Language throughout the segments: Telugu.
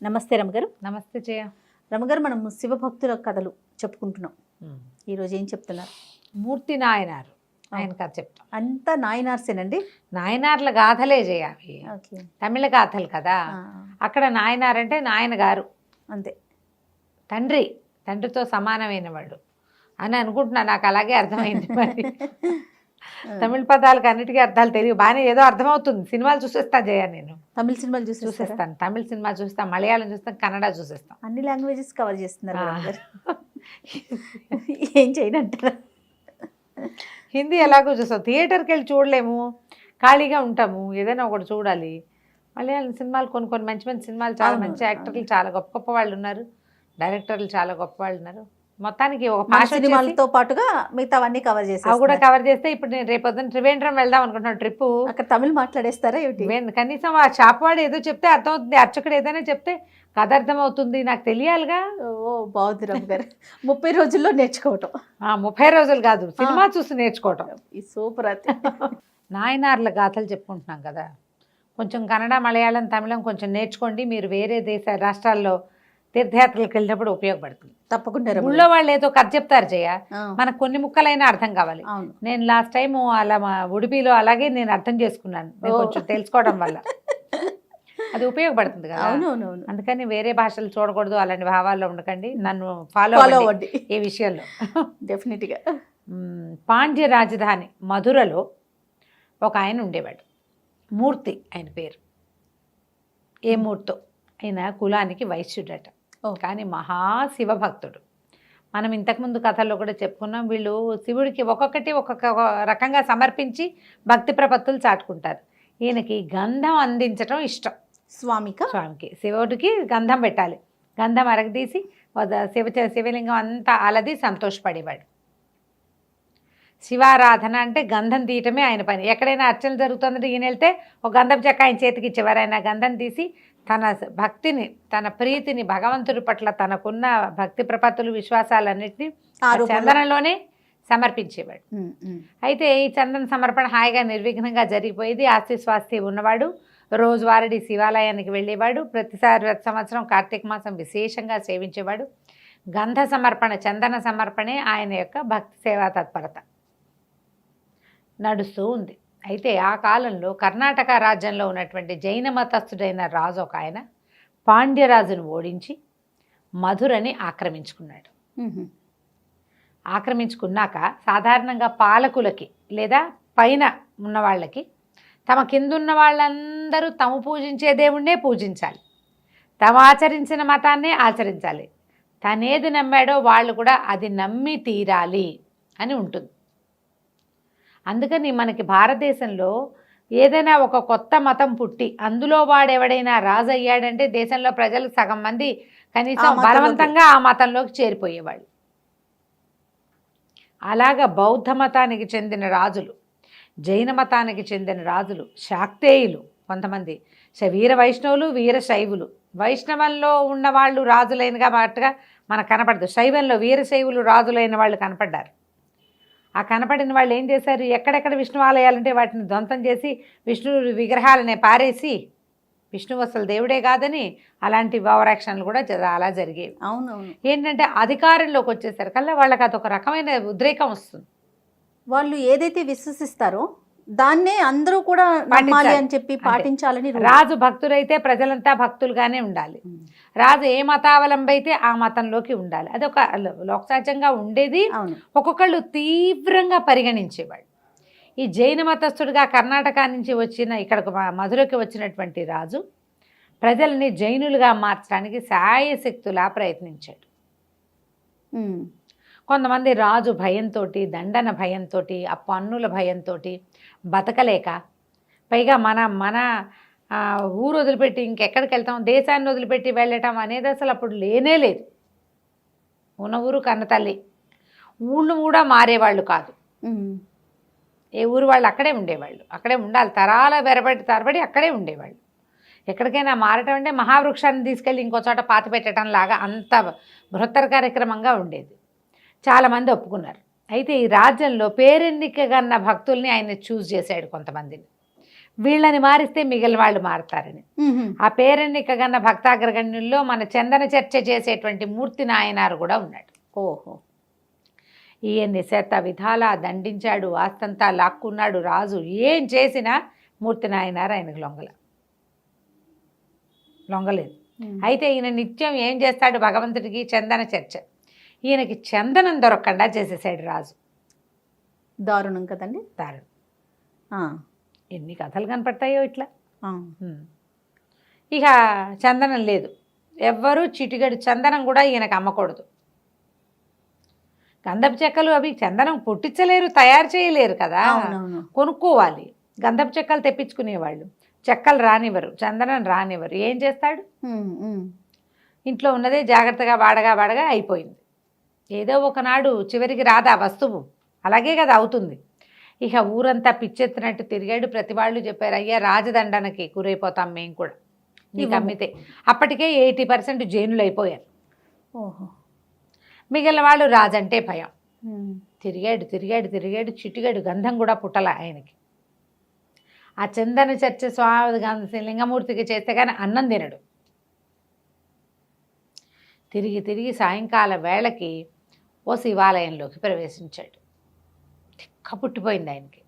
నమస్తే రమగారు. నమస్తే జయ. రమగారు, మనం శివభక్తుల కథలు చెప్పుకుంటున్నాం. ఈరోజు ఏం చెప్తున్నారు? మూర్తి నాయనారు ఆయన కథ చెప్తాం. అంతా నాయనార్సేనండి? నాయనార్ల గాథలే జయ అవి. ఓకే. తమిళ గాథలు కదా. అక్కడ నాయనార్ అంటే నాయన గారు, అంతే, తండ్రితో సమానమైన వాడు అని అనుకుంటున్నా. నాకు అలాగే అర్థమైంది. మరి తమిళ పదాలకు అన్నిటికీ అర్థాలు తెలియదు, బాగానే ఏదో అర్థమవుతుంది. సినిమాలు చూసేస్తా జయ, నేను తమిళ సినిమాలు చూసేస్తాను. తమిళ సినిమా చూస్తాను, మలయాళం చూస్తాను, కన్నడ చూసేస్తాను. అన్ని లాంగ్వేజెస్ కవర్ చేస్తున్నారు రమగారు. ఏం చేయనంటారా? హిందీ ఎలాగో చూస్తాం, థియేటర్కి వెళ్ళి చూడలేము, ఖాళీగా ఉంటాము, ఏదైనా ఒకటి చూడాలి. మలయాళం సినిమాలు కొన్ని మంచి మంచి సినిమాలు, చాలా మంచి యాక్టర్లు, చాలా గొప్ప గొప్ప వాళ్ళు ఉన్నారు, డైరెక్టర్లు చాలా గొప్ప వాళ్ళు ఉన్నారు. మొత్తానికి ఒక భాష సినిమాలతో పాటుగా మిగతావన్నీ కవర్ చేసి అవి కూడా కవర్ చేస్తే, ఇప్పుడు నేను రేపు పొద్దున్న త్రివేంద్రం వెళ్దాం అనుకుంటున్నాను ట్రిప్. అక్కడ తమిళ్ మాట్లాడేస్తారా ఏమిటి? కనీసం ఆ షాప్వాడు ఏదో చెప్తే అర్థమవుతుంది, అర్చకుడు ఏదైనా చెప్తే కథ అర్థమవుతుంది, నాకు తెలియాలిగా. ఓ బాగుంది రమగారు. 30 రోజుల్లో నేర్చుకోవటం. 30 రోజులు కాదు, సినిమా చూసి నేర్చుకోవటం. ఈ సూపర్. అది నాయనార్ల గాథలు చెప్పుకుంటున్నాం కదా, కొంచెం కన్నడ, మలయాళం, తమిళం కొంచెం నేర్చుకోండి. మీరు వేరే రాష్ట్రాల్లో తీర్థయాత్రలకు వెళ్ళినప్పుడు ఉపయోగపడుతుంది తప్పకుండా. ఊళ్ళో వాళ్ళు ఏదో కథ చెప్తారు జయ, మనకు కొన్ని ముక్కలైనా అర్థం కావాలి. నేను లాస్ట్ టైం అలా మా ఉడిపిలో అలాగే నేను అర్థం చేసుకున్నాను, కొంచెం తెలుసుకోవడం వల్ల అది ఉపయోగపడుతుంది కదా. అందుకని వేరే భాషలు చూడకూడదు, అలాంటి భావాల్లో ఉండకండి, నన్ను ఫాలో అవ్వండి ఈ విషయంలో. డెఫినెట్గా. పాండ్య రాజధాని మధురలో ఒక ఆయన ఉండేవాడు, మూర్తి ఆయన పేరు. ఏ మూర్తో, ఆయన కులానికి వైశ్యుడట, కానీ మహాశివభక్తుడు. మనం ఇంతకుముందు కథల్లో కూడా చెప్పుకున్నాం, వీళ్ళు శివుడికి ఒక్కొక్కటి ఒక్కొక్క రకంగా సమర్పించి భక్తి చాటుకుంటారు. ఈయనకి గంధం అందించడం ఇష్టం. స్వామికి శివుడికి గంధం పెట్టాలి, గంధం అరగదీసి శివలింగం అంతా అలది సంతోషపడేవాడు. శివారాధన అంటే గంధం తీయటమే ఆయన పని. ఎక్కడైనా అర్చన జరుగుతుందంటే ఈయన వెళ్తే ఒక గంధం చెక్క ఆయన చేతికి ఇచ్చేవారు. ఆయన గంధం తీసి తన భక్తిని, తన ప్రీతిని, భగవంతుడి పట్ల తనకున్న భక్తి ప్రపత్తులు, విశ్వాసాలన్నింటినీ చందనంలోనే సమర్పించేవాడు. అయితే ఈ చందన సమర్పణ హాయిగా నిర్విఘ్నంగా జరిగిపోయేది. ఆస్తి స్వాస్తి ఉన్నవాడు రోజువారీ శివాలయానికి వెళ్ళేవాడు. ప్రతి సంవత్సరం కార్తీక మాసం విశేషంగా సేవించేవాడు. గంధ సమర్పణ, చందన సమర్పణే ఆయన యొక్క భక్తి సేవా తత్పరత నడుస్తూ ఉంది. అయితే ఆ కాలంలో కర్ణాటక రాజ్యంలో ఉన్నటువంటి జైన మతస్థుడైన రాజు ఒక ఆయన పాండ్యరాజును ఓడించి మధురని ఆక్రమించుకున్నాడు. ఆక్రమించుకున్నాక సాధారణంగా పాలకులకి లేదా పైన ఉన్న వాళ్ళకి తమ కిందున్న వాళ్ళందరూ తాము పూజించే దేవుణ్ణే పూజించాలి, తాము ఆచరించిన మతాన్నే ఆచరించాలి, తనేది నమ్మాడో వాళ్ళు కూడా అది నమ్మి తీరాలి అని ఉంటుంది. అందుకని మనకి భారతదేశంలో ఏదైనా ఒక కొత్త మతం పుట్టి అందులో వాడెవడైనా రాజు అయ్యాడంటే దేశంలో ప్రజలు సగం మంది కనీసం బలవంతంగా ఆ మతంలోకి చేరిపోయేవాళ్ళు. అలాగా బౌద్ధ మతానికి చెందిన రాజులు, జైన మతానికి చెందిన రాజులు, శాక్తేయులు, కొంతమంది వీర వైష్ణవులు, వీర శైవులు. వైష్ణవంలో ఉన్న వాళ్ళు రాజులైనగా మాటగా మనకు కనపడదు, శైవంలో వీరశైవులు రాజులైన వాళ్ళు కనపడ్డారు. ఆ కనపడిన వాళ్ళు ఏం చేశారు, ఎక్కడెక్కడ విష్ణు ఆలయాలుంటే వాటిని ధ్వంసం చేసి విష్ణు విగ్రహాలనే పారేసి, విష్ణువు అసలు దేవుడే కాదని అలాంటి ఓవరాక్షన్లు కూడా అలా జరిగేవి. అవునవును. ఏంటంటే అధికారంలోకి వచ్చేసరికల్లా వాళ్ళకి అదొక రకమైన ఉద్రేకం వస్తుంది. వాళ్ళు ఏదైతే విశ్వసిస్తారో దాన్నే అందరూ కూడా నమ్మాలి అని చెప్పి పాటించాలని. రాజు భక్తులైతే ప్రజలంతా భక్తులుగానే ఉండాలి, రాజు ఏ మతావలంబి అయితే ఆ మతంలోకి ఉండాలి. అది ఒక లోకసహజంగా ఉండేది. ఒక్కొక్కళ్ళు తీవ్రంగా పరిగణించేవాళ్ళు. ఈ జైన మతస్థుడిగా కర్ణాటక నుంచి ఇక్కడ మధురకి వచ్చినటువంటి రాజు ప్రజల్ని జైనులుగా మార్చడానికి శాయశక్తులా ప్రయత్నించాడు. కొంతమంది రాజు భయంతో, దండన భయంతో, ఆ పన్నుల భయంతో బతకలేక, పైగా మన ఊరు వదిలిపెట్టి ఇంకెక్కడికి వెళ్తాం, దేశాన్ని వదిలిపెట్టి వెళ్ళటం అనేది అసలు అప్పుడు లేనే లేదు. ఉన్న ఊరు కన్నతల్లి, ఊళ్ళు కూడా మారేవాళ్ళు కాదు. ఏ ఊరు వాళ్ళు అక్కడే ఉండేవాళ్ళు, అక్కడే ఉండాలి, తరాల తరబడి అక్కడే ఉండేవాళ్ళు. ఎక్కడికైనా మారటం అంటే మహావృక్షాన్ని తీసుకెళ్ళి ఇంకో చోట పాతి పెట్టడం లాగా అంత బృహత్తర కార్యక్రమంగా ఉండేది. చాలామంది ఒప్పుకున్నారు. అయితే ఈ రాజ్యంలో పేరెన్నికగన్న భక్తుల్ని ఆయన చూస్ చేశాడు కొంతమందిని. వీళ్ళని మారిస్తే మిగిలిన వాళ్ళు మారతారని. ఆ పేరెన్నిక గన్న భక్తాగ్రగణ్యుల్లో మన చందన చర్చ చేసేటువంటి మూర్తి నాయనారు కూడా ఉన్నాడు. ఓహో. ఈయన్ని శత విధాలా దండించాడు, ఆస్తంతా లాక్కున్నాడు రాజు. ఏం చేసినా మూర్తి నాయనారు ఆయనకు లొంగలేదు. అయితే ఈయన నిత్యం ఏం చేస్తాడు, భగవంతుడికి చందన చర్చ. ఈయనకి చందనం దొరకకుండా చేసేసాడు రాజు. దారుణం కదండి. దారుణం. ఎన్ని కథలు కనపడతాయో ఇట్లా. ఆ. ఇక చందనం లేదు, ఎవ్వరూ చిటిగడి చందనం కూడా ఈయనకు అమ్మకూడదు. గంధపు చెక్కలు అవి చందనం పుట్టించలేరు, తయారు చేయలేరు కదా, అవునవును. కొనుక్కోవాలి. గంధపు చెక్కలు తెప్పించుకునేవాళ్ళు, చెక్కలు రానివ్వరు, చందనం రానివ్వరు. ఏం చేస్తాడు, ఇంట్లో ఉన్నదే జాగ్రత్తగా వాడగా అయిపోయింది. ఏదో ఒకనాడు చివరికి రాదా వస్తువు, అలాగే కదా అవుతుంది. ఇక ఊరంతా పిచ్చెత్తినట్టు తిరిగాడు. ప్రతి వాళ్ళు చెప్పారు, అయ్యా రాజదండనకి గురైపోతాం మేము కూడా నీకు అమ్మితే. అప్పటికే 80% జైనులు అయిపోయారు. ఓహో. మిగిలిన వాళ్ళు రాజంటే భయం. తిరిగాడు చిటిగాడు, గంధం కూడా పుట్టల ఆయనకి. ఆ చందన చర్చ స్వామి లింగమూర్తికి చేస్తే కానీ అన్నం తినడు. తిరిగి సాయంకాల వేళకి ఓ శివాలయంలోకి ప్రవేశించాడు. తిక్క పుట్టిపోయింది ఆయనకి.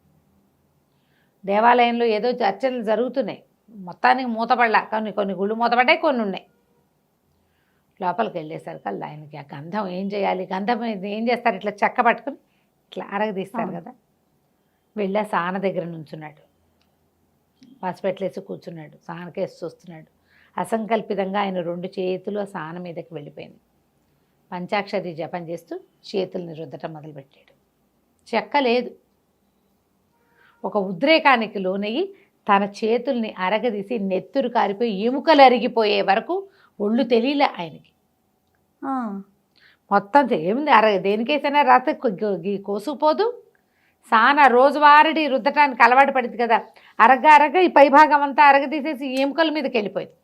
దేవాలయంలో ఏదో చర్చలు జరుగుతున్నాయి, మొత్తానికి మూతపడలా. కొన్ని గుళ్ళు మూతపడ్డాయి, కొన్ని ఉన్నాయి. లోపలికి వెళ్ళేసరికి ఆయనకి ఆ గంధం ఏం చేయాలి, గంధం ఏం చేస్తారు, ఇట్లా చెక్క పట్టుకుని ఇట్లా అరగదీస్తారు కదా. వెళ్ళా సాన దగ్గర నుంచున్నాడు, పసిపెట్లేసి కూర్చున్నాడు, సానకేసి చూస్తున్నాడు. అసంకల్పితంగా ఆయన 2 చేతులు ఆ సాన మీదకి వెళ్ళిపోయింది. పంచాక్షరి జపం చేస్తూ చేతుల్ని రుద్దటం మొదలుపెట్టాడు. చెక్క లేదు. ఒక ఉద్రేకానికి లోనయ్యి తన చేతుల్ని అరగదీసి నెత్తురు కారిపోయి ఎముకలు అరిగిపోయే వరకు ఒళ్ళు తెలియలే ఆయనకి. మొత్తం ఏముంది, దేనికేసైనా రాత్రి కోసుకుపోదు. సాన రోజువారీ రుద్దటానికి అలవాటు పడింది కదా, అరగ ఈ పైభాగం అంతా అరగదీసేసి ఎముకల మీదకి వెళ్ళిపోయింది.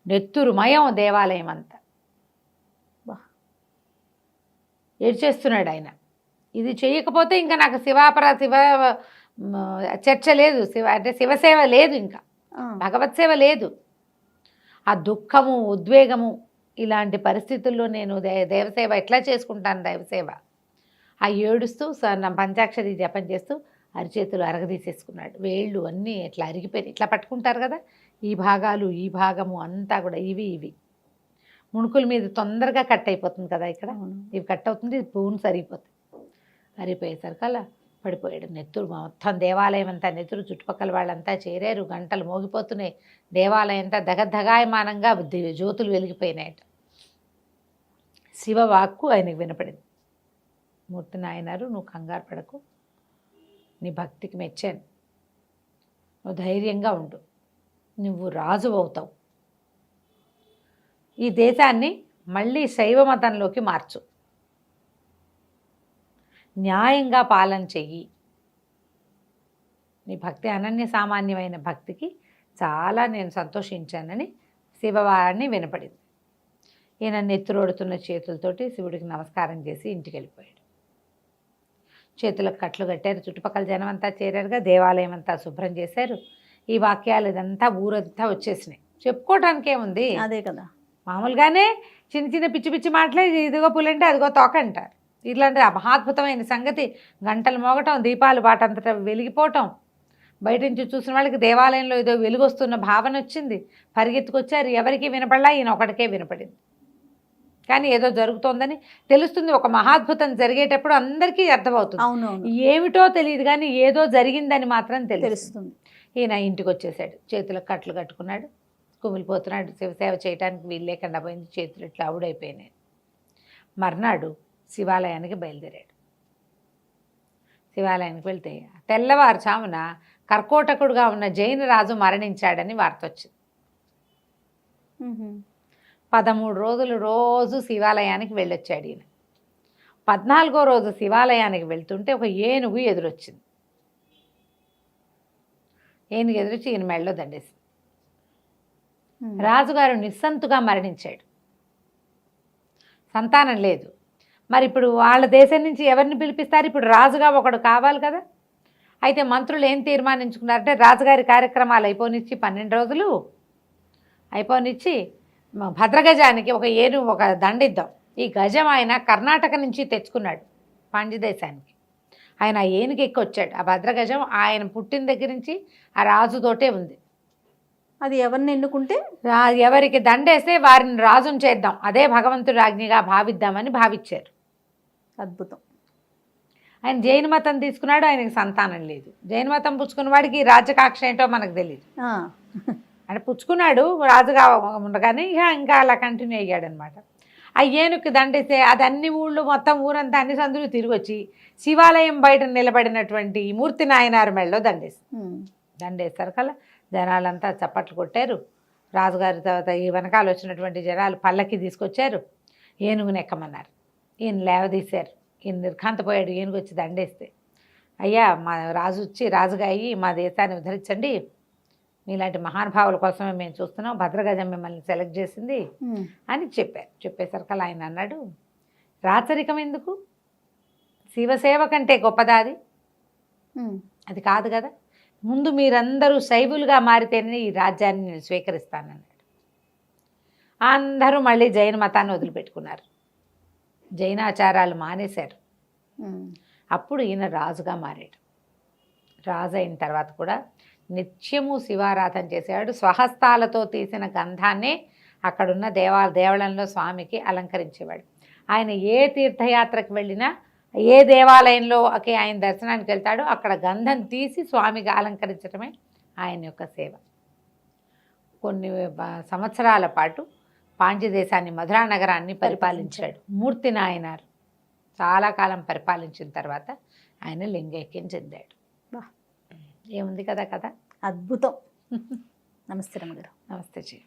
నెత్తురు మయం దేవాలయం అంతా. ఏడ్చేస్తున్నాడు ఆయన. ఇది చేయకపోతే ఇంకా నాకు శివ చర్చ లేదు, శివసేవ లేదు, ఇంకా భగవత్ సేవ లేదు. ఆ దుఃఖము, ఉద్వేగము, ఇలాంటి పరిస్థితుల్లో నేను దేవసేవ ఎట్లా చేసుకుంటాను, దైవసేవ. ఆ ఏడుస్తూ పంచాక్షరి జపం చేస్తూ అరిచేతులు అరగదీసేసుకున్నాడు. వేళ్ళు అన్నీ ఇట్లా అరిగిపోయినాయి. ఇట్లా పట్టుకుంటారు కదా, ఈ భాగము అంతా కూడా ఇవి ముణుకుల మీద తొందరగా కట్ అయిపోతుంది కదా, ఇక్కడ ఇవి కట్ అవుతుంది, పూను సరిగిపోతుంది. అరిపోయేసరికి అలా పడిపోయాడు. నెత్తురు మొత్తం దేవాలయం అంతా నెత్తురు, చుట్టుపక్కల వాళ్ళంతా చేరారు, గంటలు మోగిపోతున్నాయి. దేవాలయం అంతా దగదగాయమానంగా జ్యోతులు వెలిగిపోయినాయట. శివవాక్కు ఆయనకు వినపడింది. మూర్తి నాయనారు, నువ్వు కంగారు పడకు, నీ భక్తికి మెచ్చాను, నువ్వు ధైర్యంగా ఉండు, నువ్వు రాజు అవుతావు, ఈ దేశాన్ని మళ్ళీ శైవ మతంలోకి మార్చు, న్యాయంగా పాలన చెయ్యి. నీ భక్తి అనన్య సామాన్యమైన భక్తికి చాలా నేను సంతోషించానని శివవారిని వినపడింది. ఈయన నెత్తురోడుతున్న చేతులతోటి శివుడికి నమస్కారం చేసి ఇంటికి వెళ్ళిపోయాడు. చేతులకు కట్లు కట్టారు, చుట్టుపక్కల జనం అంతా చేరారుగా, దేవాలయం అంతా శుభ్రం చేశారు. ఈ వాక్యాలు ఇదంతా ఊరంతా వచ్చేసినాయి. చెప్పుకోవటానికే ఉంది, అదే కదా. మామూలుగానే చిన్న పిచ్చి మాటలే, ఇదిగో పులంటే అదిగో తోక అంటారు. ఇట్లాంటి మహాద్భుతమైన సంగతి, గంటలు మోగటం, దీపాలు వాటంతటా వెలిగిపోవటం, బయట నుంచి చూసిన వాళ్ళకి దేవాలయంలో ఏదో వెలుగొస్తున్న భావన వచ్చింది. పరిగెత్తుకొచ్చారు, ఎవరికి వినపడలా, ఈయన ఒకటికే వినపడింది. కానీ ఏదో జరుగుతోందని తెలుస్తుంది. ఒక మహాద్భుతం జరిగేటప్పుడు అందరికీ అర్థమవుతుంది. అవునవును. ఏమిటో తెలియదు కానీ ఏదో జరిగిందని మాత్రం తెలుస్తుంది. ఈయన ఇంటికి వచ్చేసాడు, చేతులకు కట్లు కట్టుకున్నాడు, కుమిలిపోతున్నాడు. శివసేవ చేయడానికి వీలు లేకుండా పోయింది, చేతులు ఇట్లా అవుడైపోయినాయి. మర్నాడు శివాలయానికి బయలుదేరాడు. శివాలయానికి వెళ్తే తెల్లవారుజామున కర్కోటకుడుగా ఉన్న జైన రాజు మరణించాడని వార్త వచ్చింది. 13 రోజులు రోజు శివాలయానికి వెళ్ళొచ్చాడు ఈయన. 14వ రోజు శివాలయానికి వెళ్తుంటే ఒక ఏనుగు ఎదురొచ్చింది. ఏనుగు ఎదురొచ్చి ఈయన మెడలో దండేసింది. రాజుగారు నిస్సంతుగా మరణించాడు, సంతానం లేదు. మరి ఇప్పుడు వాళ్ళ దేశం నుంచి ఎవరిని పిలిపిస్తారు? ఇప్పుడు రాజుగా ఒకడు కావాలి కదా. అయితే మంత్రులు ఏం తీర్మానించుకున్నారంటే రాజుగారి కార్యక్రమాలు అయిపోనిచ్చి 12 రోజులు అయిపోనిచ్చి భద్రగజానికి ఒక దండిద్దాం. ఈ గజం ఆయన కర్ణాటక నుంచి తెచ్చుకున్నాడు పాండ్యదేశానికి. ఆయన ఆ ఏనుగు ఎక్కి వచ్చాడు. ఆ భద్రగజం ఆయన పుట్టిన దగ్గర నుంచి ఆ రాజుతోటే ఉంది. అది ఎవరిని ఎన్నుకుంటే ఎవరికి దండేస్తే వారిని రాజును చేద్దాం, అదే భగవంతుడి ఆజ్ఞగా భావిద్దామని భావించారు. అద్భుతం. ఆయన జైన మతం తీసుకున్నాడు, ఆయనకి సంతానం లేదు. జైన మతం పుచ్చుకున్న వాడికి రాజ్యకాక్ష ఏంటో మనకు తెలియదు. అంటే పుచ్చుకున్నాడు రాజుగా ఉండగానే ఇంకా అలా కంటిన్యూ అయ్యాడనమాట. ఆ ఏనుగుకి దండేస్తే అది అన్ని ఊళ్ళు మొత్తం ఊరంతా అన్ని సందులు తిరిగి వచ్చి శివాలయం బయట నిలబడినటువంటి మూర్తి నాయనారు మెళ్ళలో దండేస్తారు కల్లా జనాలంతా చప్పట్లు కొట్టారు. రాజుగారి తర్వాత ఈ వెనకాల వచ్చినటువంటి జనాలు పల్లకి తీసుకొచ్చారు, ఏనుగుని ఎక్కమన్నారు. ఈయన లేవదీశారు. ఈయన నిర్ఘాంతపోయాడు. ఏనుగు వచ్చి దండేస్తే, అయ్యా మా రాజు వచ్చి రాజుగా అయ్యి మా దేశాన్ని ఉద్ధరించండి, మీలాంటి మహానుభావుల కోసమే మేము చూస్తున్నాం, భద్రగజం మిమ్మల్ని సెలెక్ట్ చేసింది అని చెప్పారు. చెప్పేసరికల్లా ఆయన అన్నాడు, రాచరికం ఎందుకు, శివసేవ కంటే గొప్పదా అది కాదు కదా, ముందు మీరందరూ శైవులుగా మారితేనే ఈ రాజ్యాన్ని నేను స్వీకరిస్తానన్నాడు. అందరూ మళ్ళీ జైన మతాన్ని వదిలిపెట్టుకున్నారు, జైనాచారాలు మానేశారు. అప్పుడు ఈయన రాజుగా మారాడు. రాజు అయిన తర్వాత కూడా నిత్యము శివారాధన చేసేవాడు. స్వహస్తాలతో తీసిన గంధాన్నే అక్కడున్న దేవాలయంలో స్వామికి అలంకరించేవాడు. ఆయన ఏ తీర్థయాత్రకు వెళ్ళినా, ఏ దేవాలయంలోకి ఆయన దర్శనానికి వెళ్తాడో అక్కడ గంధం తీసి స్వామిగా అలంకరించడమే ఆయన యొక్క సేవ. కొన్ని సంవత్సరాల పాటు పాండ్యదేశాన్ని, మధురా నగరాన్ని పరిపాలించాడు మూర్తి నాయనారు. చాలా కాలం పరిపాలించిన తర్వాత ఆయన లింగైక్యం చెందాడు. ఏముంది కదా. అద్భుతం. నమస్తే రమగారు. నమస్తే జీ.